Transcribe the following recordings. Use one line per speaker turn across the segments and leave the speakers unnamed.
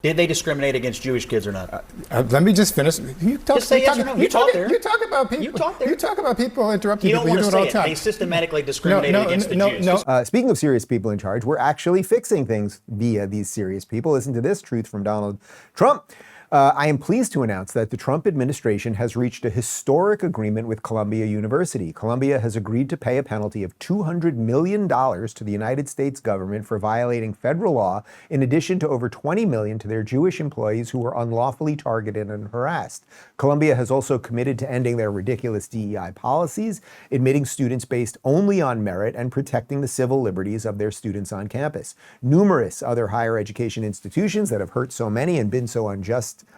Did they discriminate against Jewish kids or not?
Let me just finish.
Just say yes or no. You talk there.
You talk about people.
You talk there.
You talk about people interrupting
You
people.
don't want
You
to
do it all
say
the
it.
time.
They systematically discriminated against the Jews.
Speaking of serious people in charge, we're actually fixing things via these serious people. Listen to this truth from Donald Trump. I am pleased to announce that the Trump administration has reached a historic agreement with Columbia University. Columbia has agreed to pay a penalty of $200 million to the United States government for violating federal law, in addition to over $20 million to their Jewish employees who were unlawfully targeted and harassed. Columbia has also committed to ending their ridiculous DEI policies, admitting students based only on merit, and protecting the civil liberties of their students on campus. Numerous other higher education institutions that have hurt so many and been so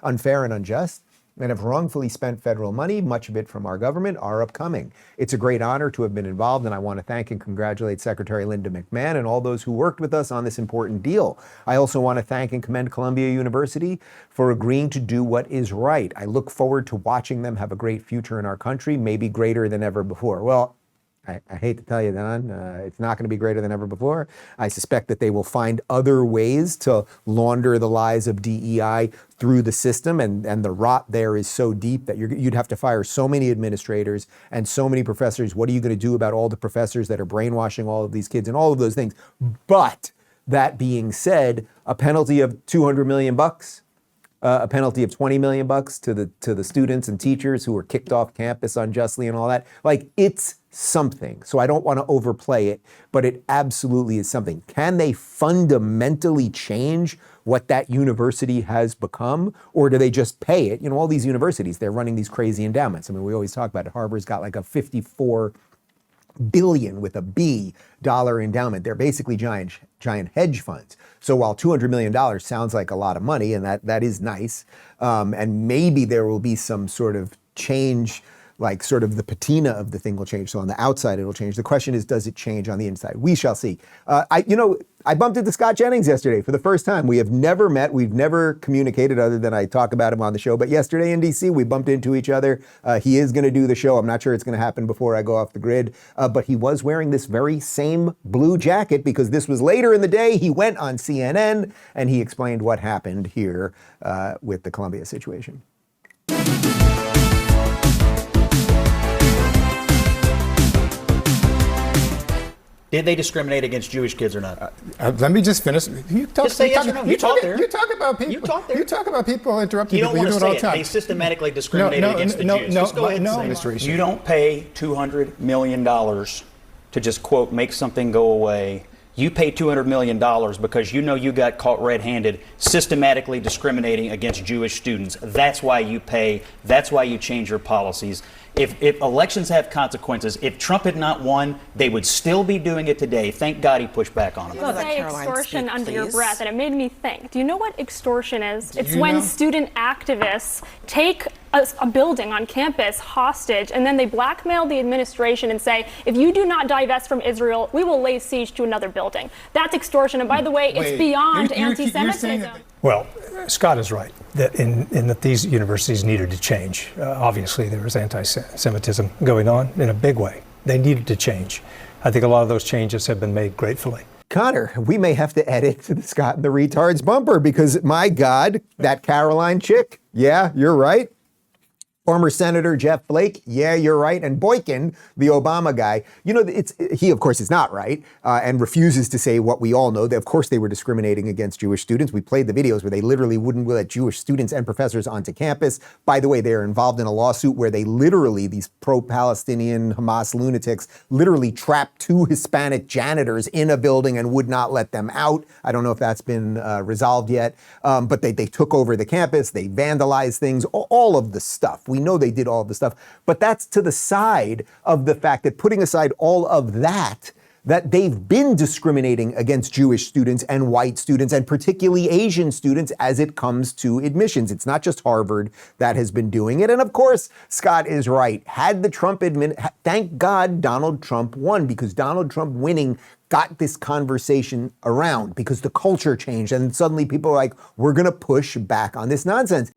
unfair and unjust, and have wrongfully spent federal money, much of it from our government, are upcoming. It's a great honor to have been involved, and I want to thank and congratulate Secretary Linda McMahon and all those who worked with us on this important deal. I also want to thank and commend Columbia University for agreeing to do what is right. I look forward to watching them have a great future in our country, maybe greater than ever before. Well, I hate to tell you, Don, it's not going to be greater than ever before. I suspect that they will find other ways to launder the lies of DEI through the system, and the rot there is so deep that you'd have to fire so many administrators and so many professors. What are you going to do about all the professors that are brainwashing all of these kids and all of those things? But that being said, a penalty of $200 million bucks, a penalty of $20 million bucks to the students and teachers who were kicked off campus unjustly and all that, like, it's something. So I don't want to overplay it, but it absolutely is something. Can they fundamentally change what that university has become, or do they just pay it? You know, all these universities, they're running these crazy endowments. I mean, we always talk about it. Harvard's got like a 54 billion with a B dollar endowment. They're basically giant hedge funds. So while $200 million sounds like a lot of money, and that is nice, and maybe there will be some sort of change, like sort of the patina of the thing will change. So on the outside, it'll change. The question is, does it change on the inside? We shall see. I bumped into Scott Jennings yesterday for the first time. We have never met. We've never communicated other than I talk about him on the show. But yesterday in DC, we bumped into each other. He is going to do the show. I'm not sure it's going to happen before I go off the grid. But he was wearing this very same blue jacket because this was later in the day. He went on CNN and he explained what happened here with the Columbia situation.
Did they discriminate against Jewish kids or not?
Let me just finish.
Just say yes or no. You talk there.
You talk about people.
You talk there.
You talk about people interrupting
people. You
people.
don't want
You
to
do it all
say
the
it.
time.
They systematically discriminated against the Jews. Just go ahead and say it.
You don't pay $200 million to just, quote, make something go away. You pay $200 million because you know you got caught red-handed systematically discriminating against Jewish students. That's why you pay. That's why you change your policies. If elections have consequences, if Trump had not won, they would still be doing it today. Thank God he pushed back on them.
You say extortion under your breath, and it made me think. Do you know what extortion is? It's when student activists take a building on campus hostage, and then they blackmail the administration and say, if you do not divest from Israel, we will lay siege to another building. That's extortion. And by the way, it's beyond anti-Semitism.
Well, Scott is right that in that these universities needed to change. Obviously, there was anti-Semitism going on in a big way. They needed to change. I think a lot of those changes have been made gratefully.
Connor, we may have to edit to the Scott and the Retards bumper because, my God, that Caroline chick, yeah, you're right. Former Senator Jeff Flake, yeah, you're right. And Boykin, the Obama guy, you know, he, of course, is not right and refuses to say what we all know. Of course, they were discriminating against Jewish students. We played the videos where they literally wouldn't let Jewish students and professors onto campus. By the way, they're involved in a lawsuit where they literally, these pro-Palestinian Hamas lunatics, literally trapped 2 Hispanic janitors in a building and would not let them out. I don't know if that's been resolved yet, but they took over the campus. They vandalized things, all of the stuff. We know they did all of the stuff, but that's to the side of the fact that, putting aside all of that, that they've been discriminating against Jewish students and white students and particularly Asian students as it comes to admissions. It's not just Harvard that has been doing it. And of course, Scott is right. Had the Trump thank God Donald Trump won, because Donald Trump winning got this conversation around because the culture changed and suddenly people are like, we're going to push back on this nonsense.